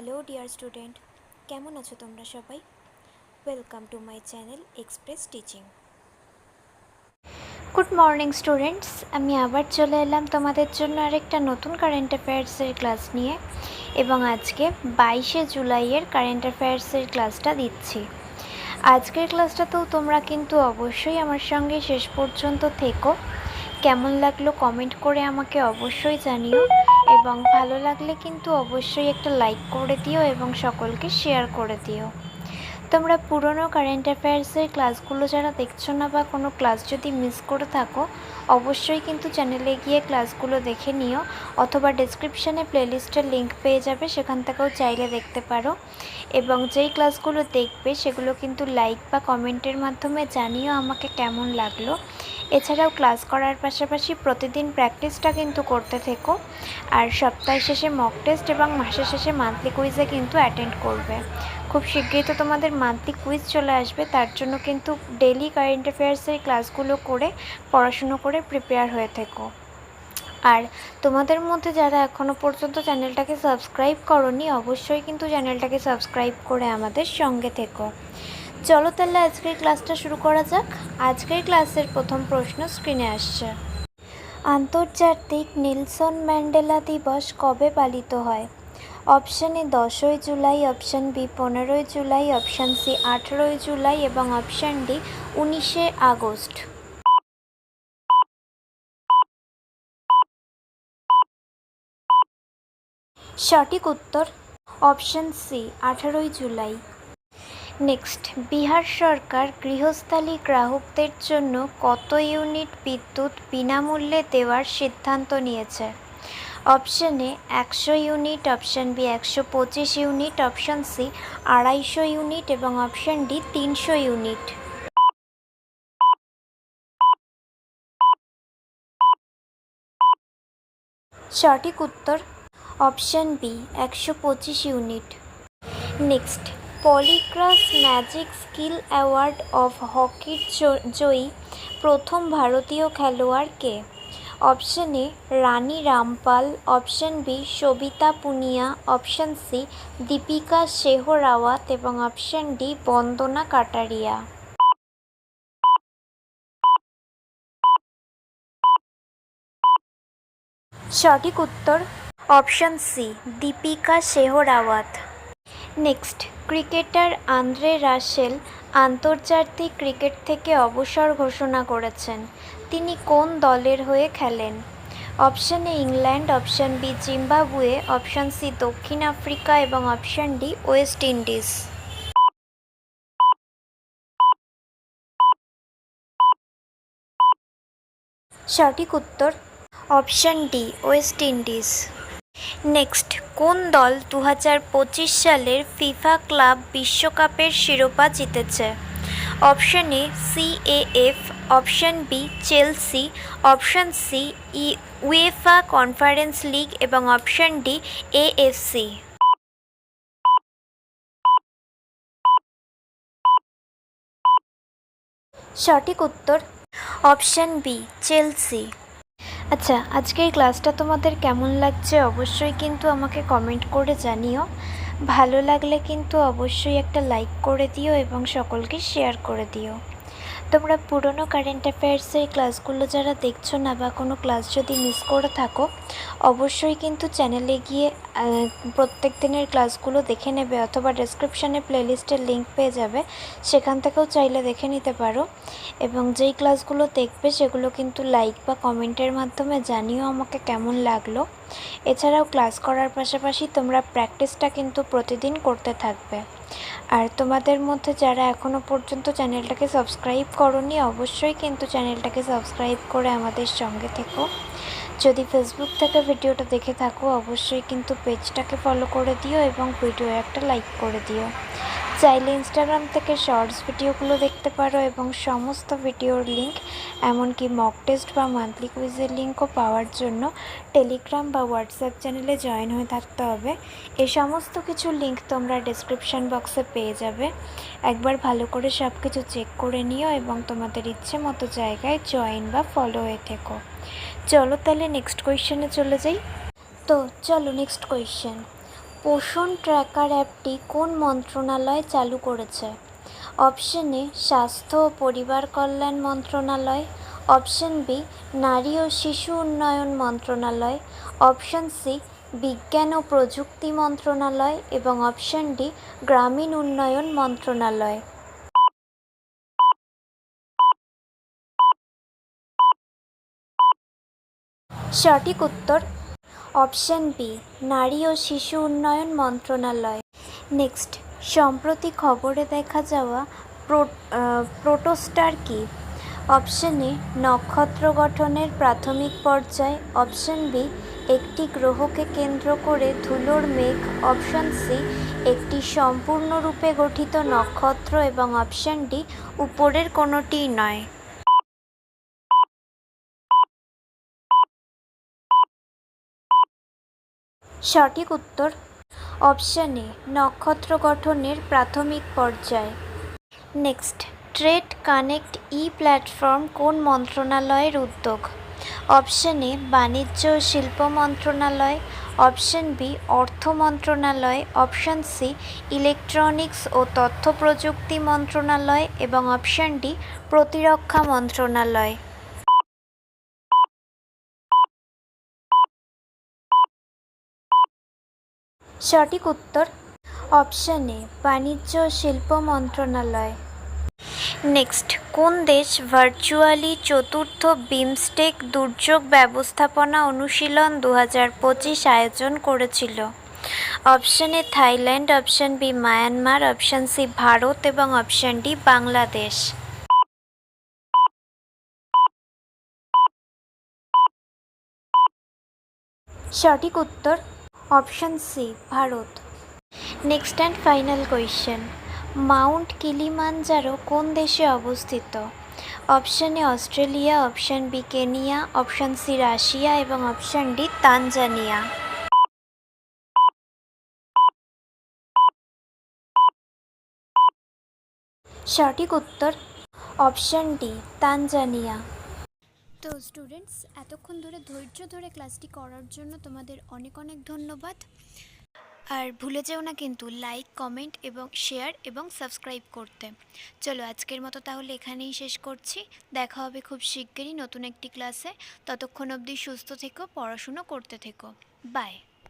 Hello dear student, কেমন আছো তোমরা সবাই? Welcome to my channel express teaching. Good morning students, আমি আবার চলে এলাম তোমাদের জন্য আরেকটা নতুন কারেন্ট অ্যাফেয়ার্সের ক্লাস নিয়ে, এবং আজকে 22শে জুলাইয়ের কারেন্ট অ্যাফেয়ার্সের ক্লাসটা দিচ্ছি। আজকের ক্লাসটাতেও তোমরা কিন্তু অবশ্যই আমার সঙ্গে শেষ পর্যন্ত থেকো। কেমন লাগলো কমেন্ট করে আমাকে অবশ্যই জানিও, এবং ভালো লাগলে কিন্তু অবশ্যই একটা লাইক করে দিও এবং সকলকে শেয়ার করে দিও। তোমরা পুরনো কারেন্ট অ্যাফেয়ার্সের ক্লাসগুলো যারা দেখছো না, বা কোনো ক্লাস যদি মিস করে থাকো, অবশ্যই কিন্তু চ্যানেলে গিয়ে ক্লাসগুলো দেখে নিও, অথবা ডেসক্রিপশানে প্লেলিস্টের লিঙ্ক পেয়ে যাবে, সেখান থেকেও চাইলে দেখতে পারো। এবং যেই ক্লাসগুলো দেখবে সেগুলো কিন্তু লাইক বা কমেন্টের মাধ্যমে জানিও আমাকে কেমন লাগলো। এছাড়াও ক্লাস করার পাশাপাশি প্রতিদিন প্র্যাকটিসটা কিন্তু করতে থেকো, আর সপ্তাহ শেষে মক টেস্ট এবং মাসের শেষে মান্থলি কুইজে কিন্তু অ্যাটেন্ড করবে। খুব শীঘ্রই তো তোমাদের মান্থলি কুইজ চলে আসবে, তার জন্য কিন্তু ডেইলি কারেন্ট অ্যাফেয়ার্সের ক্লাসগুলো করে পড়াশুনো করে প্রিপেয়ার হয়ে থেকো। আর তোমাদের মধ্যে যারা এখনও পর্যন্ত চ্যানেলটাকে সাবস্ক্রাইব করোনি, অবশ্যই কিন্তু চ্যানেলটাকে সাবস্ক্রাইব করে আমাদের সঙ্গে থেকো। চলো তাহলে আজকের ক্লাসটা শুরু করা যাক। আজকের ক্লাসের প্রথম প্রশ্ন স্ক্রিনে আসছে। আন্তর্জাতিক নেলসন ম্যান্ডেলা দিবস কবে পালিত হয়? অপশান এ 10ই জুলাই, অপশান বি 15ই জুলাই, অপশান সি 18ই জুলাই এবং অপশান ডি 19শে আগস্ট। সঠিক উত্তর অপশান সি 18ই জুলাই। নেক্সট, বিহার সরকার গৃহস্থালী গ্রাহকদের জন্য কত ইউনিট বিদ্যুৎ বিনামূল্যে দেওয়ার সিদ্ধান্ত নিয়েছে? Option A 100 unit, option B 125 unit, option C 250 unit এবং অপশান ডি 300 ইউনিট। সঠিক উত্তর option B 125 unit. Next, Poligras magic skill award of হকির জয়ী প্রথম ভারতীয় খেলোয়াড় কে? Option A Rani Rampal, option B Savita Punia, option C Deepika Sehrawat এবং অপশান ডি বন্দনা কাটারিয়া। সঠিক উত্তর option C Deepika Sehrawat. Next, cricketer Andre Russell আন্তর্জাতিক ক্রিকেট থেকে অবসর ঘোষণা করেছেন। তিনি কোন দলের হয়ে খেলেন? Option A England, option B Zimbabwe, option C দক্ষিণ আফ্রিকা এবং অপশান ডি ওয়েস্ট ইন্ডিজ। সঠিক উত্তর option D West Indies. Next, কোন দল 2025 সালের ফিফা ক্লাব বিশ্বকাপের শিরোপা জিতেছে? Option A CAF, option B Chelsea, option C UEFA conference league এবং অপশান ডি এএফসি। সঠিক উত্তর অপশান বি চেলসি। আচ্ছা, আজকের ক্লাসটা তোমাদের কেমন লাগছে অবশ্যই কিন্তু আমাকে কমেন্ট করে জানিও। ভালো লাগলে কিন্তু অবশ্যই একটা লাইক করে দিও এবং সকলকে শেয়ার করে দিও। তোমরা পুরনো কারেন্ট অ্যাফেয়ার্সের ক্লাসগুলো যারা দেখছো না, বা কোনো ক্লাস যদি মিস করে থাকো, অবশ্যই কিন্তু চ্যানেলে গিয়ে প্রত্যেক দিনের ক্লাসগুলো দেখে নেবে, অথবা ডেসক্রিপশানে প্লেলিস্টের লিঙ্ক পেয়ে যাবে, সেখান থেকেও চাইলে দেখে নিতে পারো। এবং যেই ক্লাসগুলো দেখবে সেগুলো কিন্তু লাইক বা কমেন্টের মাধ্যমে জানিও আমাকে কেমন লাগলো। এছাড়াও ক্লাস করার পাশাপাশি তোমরা প্র্যাকটিসটা কিন্তু প্রতিদিন করতে থাকবে। আর তোমাদের মধ্যে যারা এখনও পর্যন্ত চ্যানেলটাকে সাবস্ক্রাইব করোনি, অবশ্যই কিন্তু চ্যানেলটাকে সাবস্ক্রাইব করে আমাদের সঙ্গে থেকো। যদি ফেসবুক থেকে ভিডিওটা দেখে থাকো, অবশ্যই কিন্তু পেজটাকে ফলো করে দিও এবং ভিডিও একটা লাইক করে দিও। চাইলে ইনস্টাগ্রাম থেকে শর্টস ভিডিওগুলো দেখতে পারো, এবং সমস্ত ভিডিওর লিঙ্ক, এমনকি মক টেস্ট বা মান্থলি কুইজের লিঙ্কও পাওয়ার জন্য টেলিগ্রাম বা হোয়াটসঅ্যাপ চ্যানেলে জয়েন হয়ে থাকতে হবে। এই সমস্ত কিছুর লিঙ্ক তোমরা ডেসক্রিপশান বক্সে পেয়ে যাবে। একবার ভালো করে সব কিছু চেক করে নিও এবং তোমাদের ইচ্ছে মতো জায়গায় জয়েন বা ফলো হয়ে থেকো। চলো তাহলে নেক্সট কোয়েশ্চেনে চলে যাই। তো চলো নেক্সট কোয়েশ্চেন। পোষণ ট্র্যাকার অ্যাপটি কোন মন্ত্রণালয় চালু করেছে? অপশন এ স্বাস্থ্য ও পরিবার কল্যাণ মন্ত্রণালয়, অপশন বি নারী ও শিশু উন্নয়ন মন্ত্রণালয়, অপশন সি বিজ্ঞান ও প্রযুক্তি মন্ত্রণালয় এবং অপশন ডি গ্রামীণ উন্নয়ন মন্ত্রণালয়। সঠিক উত্তর অপশন বি নারী ও শিশু উন্নয়ন মন্ত্রণালয়। নেক্সট, সম্প্রতি খবরে দেখা যাওয়া প্রোটোস্টার কি? অপশন এ নক্ষত্র গঠনের প্রাথমিক পর্যায়, অপশন বি একটি গ্রহকে কেন্দ্র করে ধুলোর মেঘ, অপশন সি একটি সম্পূর্ণরূপে গঠিত নক্ষত্র এবং অপশন ডি উপরের কোনোটিই নয়। সঠিক উত্তর অপশন এ নক্ষত্র গঠনের প্রাথমিক পর্যায়। নেক্সট, ট্রেড কানেক্ট প্ল্যাটফর্ম কোন মন্ত্রণালয়ের উদ্যোগ? অপশন এ বাণিজ্য ও শিল্প মন্ত্রণালয়, অপশন বি অর্থ মন্ত্রণালয়, অপশন সি ইলেকট্রনিক্স ও তথ্য প্রযুক্তি মন্ত্রণালয় এবং অপশন ডি প্রতিরক্ষা মন্ত্রণালয়। সঠিক উত্তর অপশন এ বাণিজ্য ও শিল্প মন্ত্রণালয়। নেক্সট, কোন দেশ ভার্চুয়ালি চতুর্থ বিমস্টেক দুর্যোগ ব্যবস্থাপনা অনুশীলন 2025 আয়োজন করেছিল? Option A Thailand, option B Myanmar, option C Bharat এবং অপশন ডি বাংলাদেশ। সঠিক উত্তর option C Bharat. Next and final question, Mount Kilimanjaro কোন দেশে অবস্থিত? Option A Australia, option B Kenya, option C Russia এবং অপশন ডি তানজানিয়া। সঠিক উত্তর অপশন ডি তানজানিয়া। তো স্টুডেন্টস, এতক্ষণ ধরে ধৈর্য ধরে ক্লাসটি করার জন্য তোমাদের অনেক অনেক ধন্যবাদ। আর ভুলে যেও না কিন্তু লাইক, কমেন্ট এবং শেয়ার এবং সাবস্ক্রাইব করতে। চলো আজকের মতো তাহলে এখানেই শেষ করছি। দেখা হবে খুব শিগগিরই নতুন একটি ক্লাসে। ততক্ষণ অবধি সুস্থ থেকো, পড়াশুনো করতে থেকো। বাই।